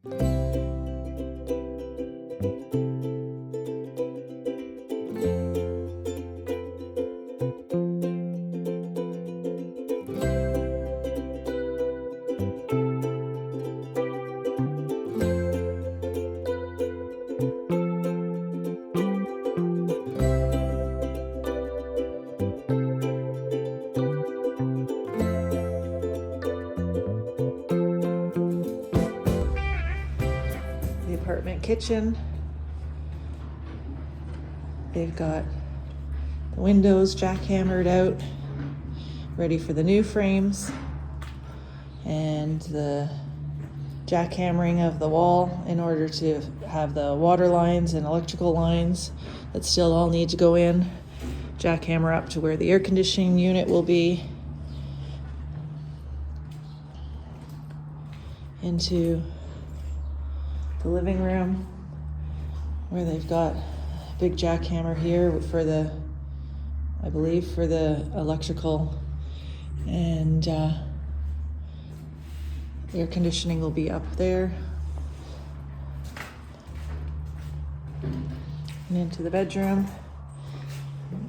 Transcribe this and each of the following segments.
The apartment kitchen. They've got the windows jackhammered out, ready for the new frames, and the jackhammering of the wall in order to have the water lines and electrical lines that still all need to go in. Jackhammer up to where the air conditioning unit will be. Into the living room, where they've got a big jackhammer here for the, I believe, for the electrical, and air conditioning will be up there. And into the bedroom.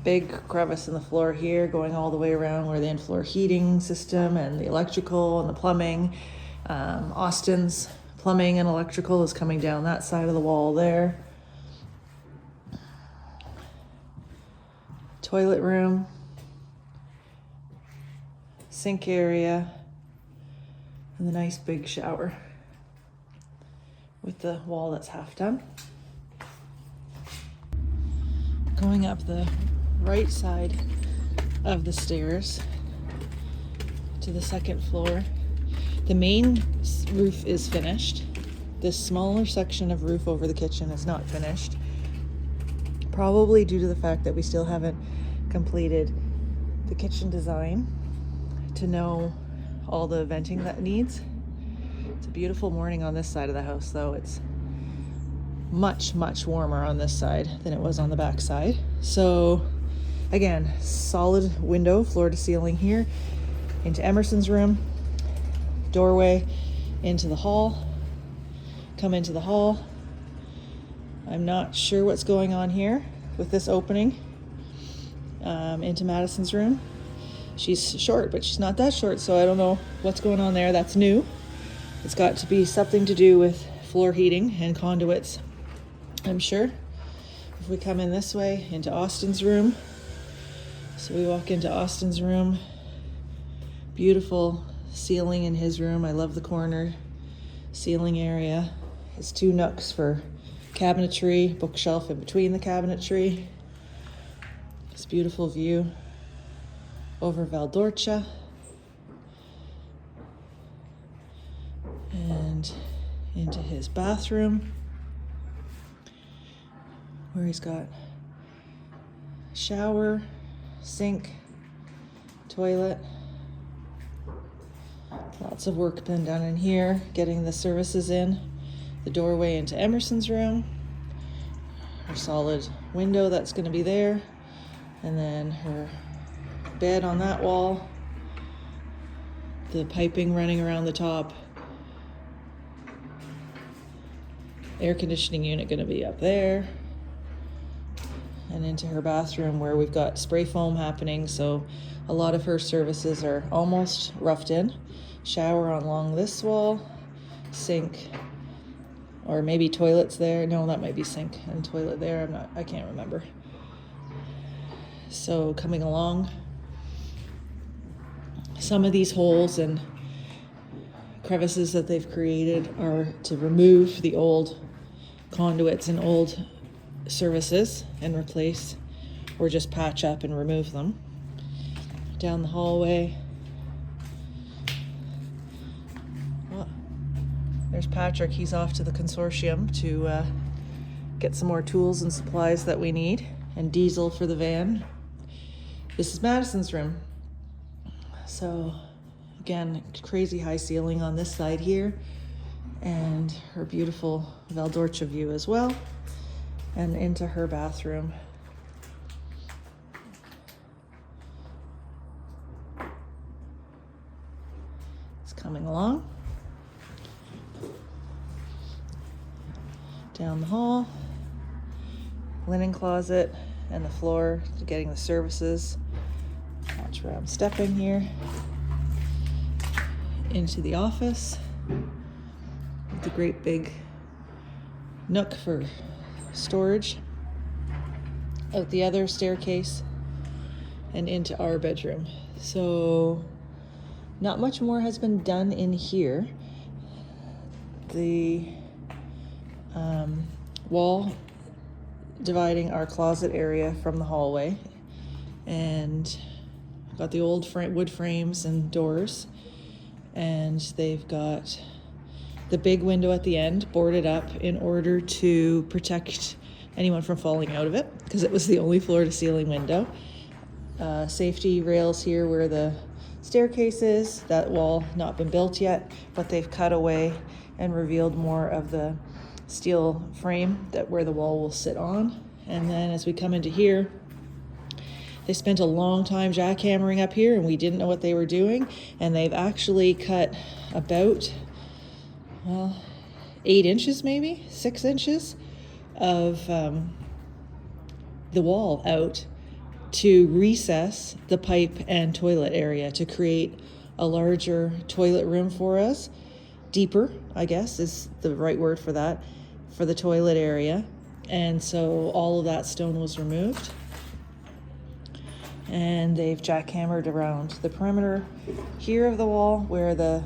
Big crevice in the floor here, going all the way around where the in-floor heating system and the electrical and the plumbing. Austin's plumbing and electrical is coming down that side of the wall there. Toilet room. Sink area. And the nice big shower with the wall that's half done. Going up the right side of the stairs to the second floor. The main roof is finished. This smaller section of roof over the kitchen is not finished. Probably due to the fact that we still haven't completed the kitchen design to know all the venting that needs. It's a beautiful morning on this side of the house, though. It's much, much warmer on this side than it was on the back side. So again, solid window, floor to ceiling here, into Emerson's room, doorway into the hall, come into the hall. I'm not sure what's going on here with this opening into Madison's room. She's short, but she's not that short, so I don't know what's going on there. That's new. It's got to be something to do with floor heating and conduits, I'm sure. If we come in this way into Austin's room, so we walk into Austin's room, beautiful ceiling in his room. I love the corner ceiling area. His two nooks for cabinetry, bookshelf in between the cabinetry. This beautiful view over Orcia. And into his bathroom, where he's got shower, sink, toilet. Lots of work been done in here, getting the services in. The doorway into Emerson's room. Her solid window that's going to be there. And then her bed on that wall. The piping running around the top. Air conditioning unit going to be up there. And into her bathroom, where we've got spray foam happening, so a lot of her services are almost roughed in. Shower along this wall, sink, or maybe toilets there. No, that might be sink and toilet there. I can't remember. So coming along, some of these holes and crevices that they've created are to remove the old conduits and old services and replace, or just patch up and remove them. Down the hallway. There's Patrick. He's off to the consortium to get some more tools and supplies that we need, and diesel for the van. This is Madison's room. So again, crazy high ceiling on this side here, and her beautiful Orcia view as well, and into her bathroom. It's coming along. Down the hall, linen closet, and the floor to getting the services. Watch where I'm stepping here. Into the office. The great big nook for storage. Out the other staircase and into our bedroom. So not much more has been done in here. The wall dividing our closet area from the hallway, and got the old wood frames and doors, and they've got the big window at the end boarded up in order to protect anyone from falling out of it, because it was the only floor to ceiling window. Safety rails here where the staircase is. That wall not been built yet, but they've cut away and revealed more of the steel frame that where the wall will sit on. And then as we come into here, they spent a long time jackhammering up here and we didn't know what they were doing, and they've actually cut about 8 inches, maybe 6 inches of the wall out to recess the pipe and toilet area to create a larger toilet room for us. Deeper, I guess, is the right word for that, for the toilet area. And so all of that stone was removed. And they've jackhammered around the perimeter here of the wall where the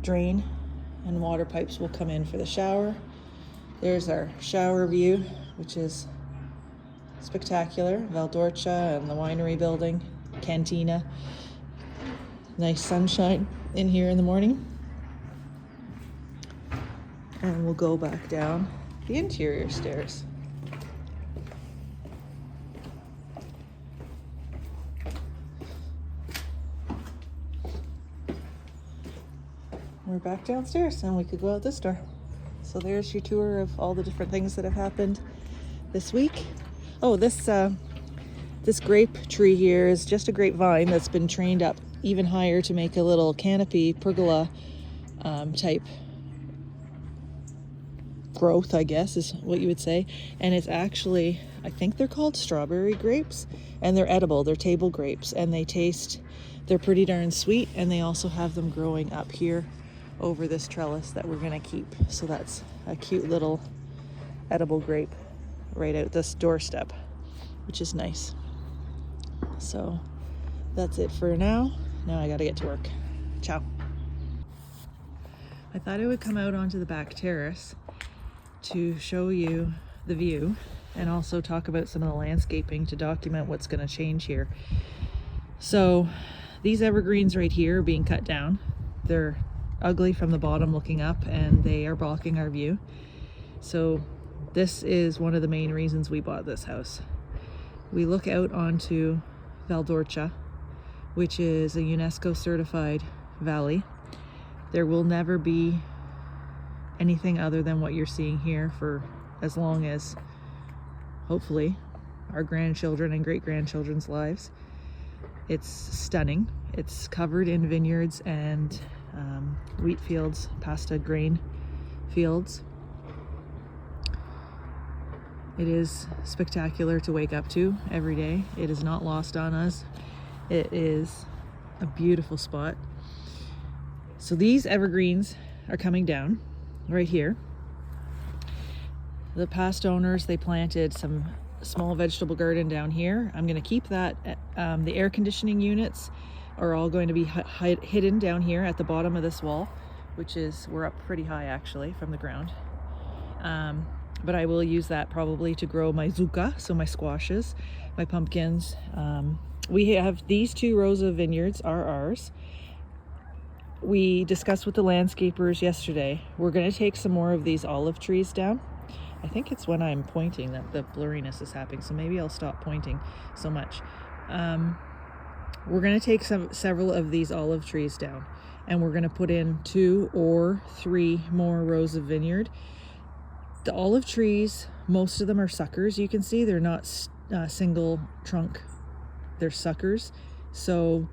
drain and water pipes will come in for the shower. There's our shower view, which is spectacular. Orcia and the winery building, cantina. Nice sunshine in here in the morning. And we'll go back down the interior stairs. We're back downstairs and we could go out this door. So there's your tour of all the different things that have happened this week. Oh, this grape tree here is just a grapevine that's been trained up even higher to make a little canopy pergola type growth, I guess is what you would say. And it's actually, I think they're called strawberry grapes, and they're edible. They're table grapes, and they're pretty darn sweet. And they also have them growing up here over this trellis that we're gonna keep. So that's a cute little edible grape right out this doorstep, which is nice. So that's it for now. Now I gotta get to work. Ciao. I thought I would come out onto the back terrace to show you the view and also talk about some of the landscaping to document what's going to change here. So these evergreens right here are being cut down. They're ugly from the bottom looking up and they are blocking our view. So this is one of the main reasons we bought this house. We look out onto Orcia, which is a UNESCO certified valley. There will never be anything other than what you're seeing here for as long as, hopefully, our grandchildren and great-grandchildren's lives. It's stunning. It's covered in vineyards and wheat fields, pasta grain fields. It is spectacular to wake up to every day. It is not lost on us. It is a beautiful spot. So these evergreens are coming down right here. The past owners, they planted some small vegetable garden down here. I'm going to keep that. The air conditioning units are all going to be hidden down here at the bottom of this wall, which is, we're up pretty high actually from the ground. But I will use that probably to grow my zucca, so my squashes, my pumpkins. We have these 2 rows of vineyards are ours. We discussed with the landscapers yesterday, we're going to take some more of these olive trees down. I think it's when I'm pointing that the blurriness is happening, so maybe I'll stop pointing so much. We're going to take several of these olive trees down, and we're going to put in 2 or 3 more rows of vineyard. The olive trees, most of them are suckers. You can see they're not single trunk, they're suckers. So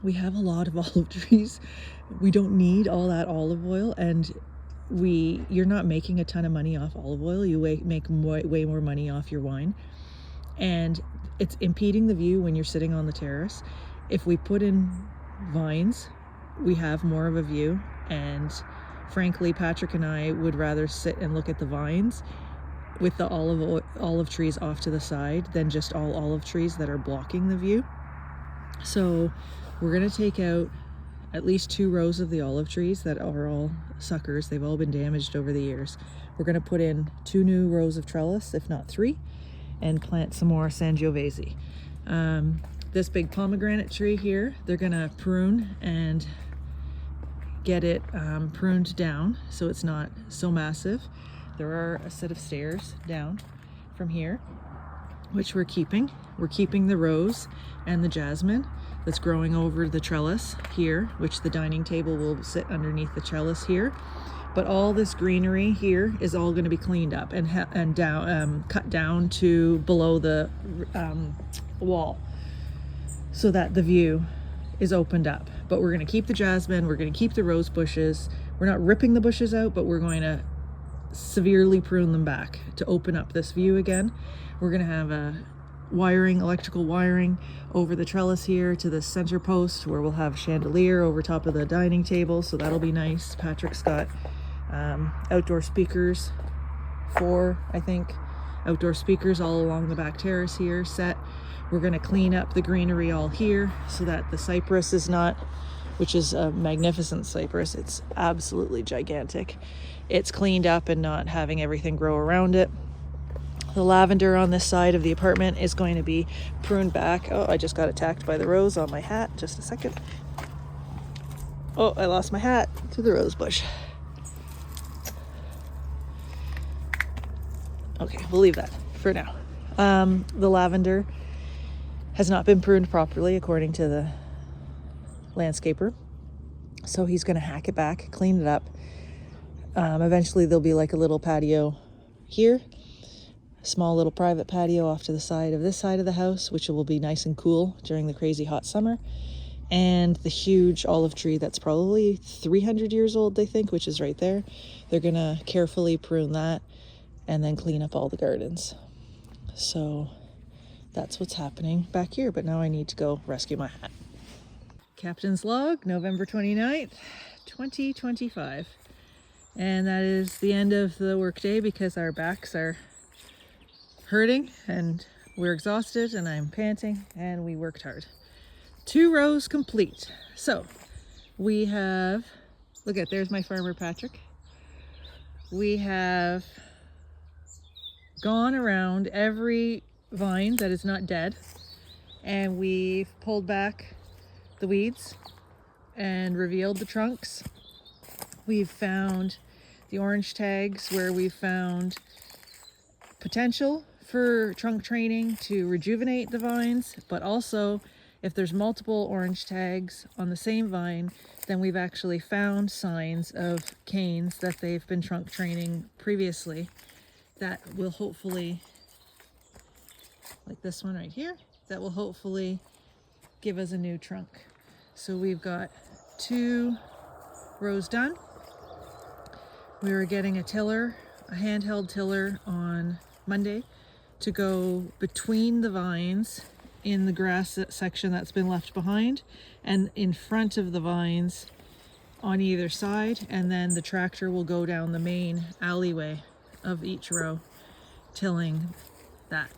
we have a lot of olive trees. We don't need all that olive oil, and you're not making a ton of money off olive oil. You make way more money off your wine, and it's impeding the view when you're sitting on the terrace. If we put in vines, we have more of a view, and frankly, Patrick and I would rather sit and look at the vines with the olive trees off to the side than just all olive trees that are blocking the view. So we're going to take out at least 2 rows of the olive trees that are all suckers. They've all been damaged over the years. We're going to put in 2 new rows of trellis, if not 3, and plant some more Sangiovese. This big pomegranate tree here, they're going to prune and get it pruned down so it's not so massive. There are a set of stairs down from here, which we're keeping. We're keeping the rose and the jasmine that's growing over the trellis here, which the dining table will sit underneath the trellis here. But all this greenery here is all going to be cleaned up and down, cut down to below the wall, so that the view is opened up. But we're going to keep the jasmine, we're going to keep the rose bushes. We're not ripping the bushes out, but we're going to severely prune them back to open up this view again. We're going to have a electrical wiring over the trellis here to the center post, where we'll have a chandelier over top of the dining table, so that'll be nice. Patrick's got outdoor speakers, 4 I think outdoor speakers all along the back terrace here set. We're going to clean up the greenery all here so that the cypress is not, which is a magnificent cypress, it's absolutely gigantic, it's cleaned up and not having everything grow around it. The lavender on this side of the apartment is going to be pruned back. Oh, I just got attacked by the rose on my hat. Just a second. Oh, I lost my hat to the rose bush. Okay, we'll leave that for now. The lavender has not been pruned properly according to the landscaper, so he's going to hack it back, clean it up. Eventually there'll be like a little patio here, a small little private patio off to the side of this side of the house, which will be nice and cool during the crazy hot summer. And the huge olive tree that's probably 300 years old, they think, which is right there. They're gonna carefully prune that and then clean up all the gardens. So that's what's happening back here, but now I need to go rescue my hat. Captain's log, November 29th, 2025. And that is the end of the workday because our backs are hurting and we're exhausted and I'm panting and we worked hard. 2 rows complete. So we have, look at, there's my farmer Patrick. We have gone around every vine that is not dead, and we've pulled back the weeds and revealed the trunks. We've found the orange tags where we've found potential for trunk training to rejuvenate the vines, but also if there's multiple orange tags on the same vine, then we've actually found signs of canes that they've been trunk training previously that will hopefully, like this one right here, that will hopefully give us a new trunk. So we've got 2 rows done. We were getting a handheld tiller on Monday to go between the vines in the grass section that's been left behind and in front of the vines on either side, and then the tractor will go down the main alleyway of each row tilling that.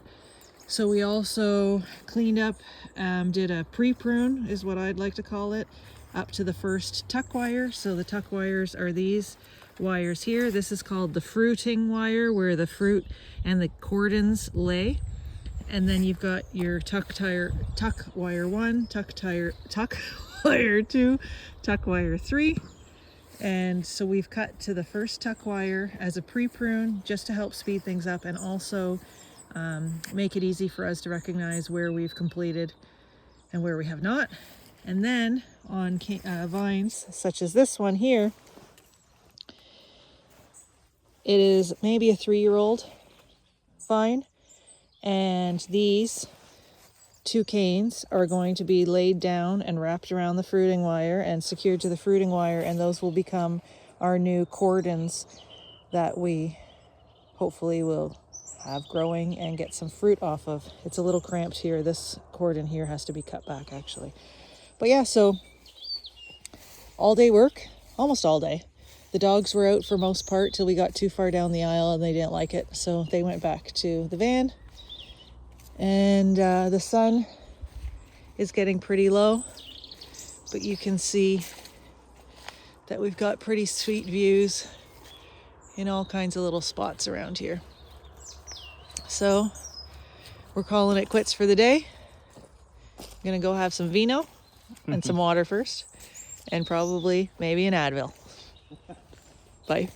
So we also cleaned up, did a pre-prune is what I'd like to call it, up to the first tuck wire. So the tuck wires are these wires here. This is called the fruiting wire, where the fruit and the cordons lay. And then you've got your tuck wire 1, tuck wire 2, tuck wire 3. And so we've cut to the first tuck wire as a pre-prune just to help speed things up and also make it easy for us to recognize where we've completed and where we have not. And then on vines such as this one here, it is maybe a 3-year-old vine, and these 2 canes are going to be laid down and wrapped around the fruiting wire and secured to the fruiting wire, and those will become our new cordons that we hopefully will have growing and get some fruit off of. It's a little cramped here. This cordon here has to be cut back actually. But yeah, so all day work, almost all day. The dogs were out for most part till we got too far down the aisle and they didn't like it. So they went back to the van. And the sun is getting pretty low, but you can see that we've got pretty sweet views in all kinds of little spots around here. So we're calling it quits for the day. I'm gonna go have some vino and some water first, and probably maybe an Advil. Bye.